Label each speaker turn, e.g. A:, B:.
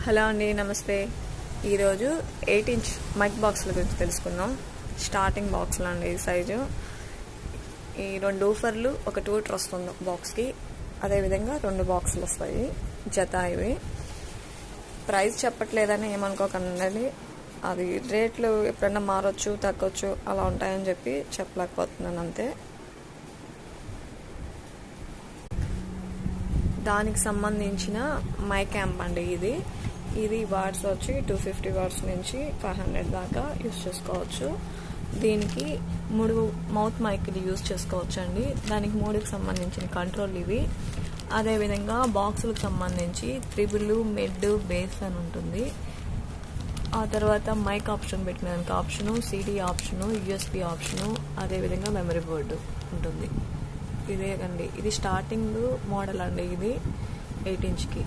A: Hello అండి, నమస్తే. ఈరోజు 8" మైక్ బాక్స్ల గురించి తెలుసుకుందాం. స్టార్టింగ్ బాక్స్లో అండి ఈ సైజు. ఈ 2 ఊఫర్లు, ఒక ట్యూటర్ వస్తుంది బాక్స్కి. అదేవిధంగా 2 బాక్సులు వస్తాయి జత. ఇవి ప్రైస్ చెప్పట్లేదని ఏమనుకోకండి, అది రేట్లు ఎప్పుడన్నా మారొచ్చు, తగ్గొచ్చు, అలా ఉంటాయని చెప్పి చెప్పలేకపోతున్నాను అంతే. దానికి సంబంధించిన మైక్ యాంప్ అండి ఇది వాట్స్ వచ్చి 250 వాట్స్ నుంచి 500 దాకా యూస్ చేసుకోవచ్చు. దీనికి 3 మౌత్ మైక్లు యూస్ చేసుకోవచ్చు అండి. దానికి 3కి సంబంధించిన కంట్రోల్ ఇవి. అదేవిధంగా బాక్సులకు సంబంధించి ట్రిబుల్, మిడ్, బేస్ అని ఉంటుంది. ఆ తర్వాత మైక్ ఆప్షన్ పెట్టినందుకు option, CD option, USB option, అదేవిధంగా మెమరీ బోర్డు ఉంటుంది. ఇదే అండి, ఇది స్టార్టింగ్ మోడల్ అండి. ఇది 8"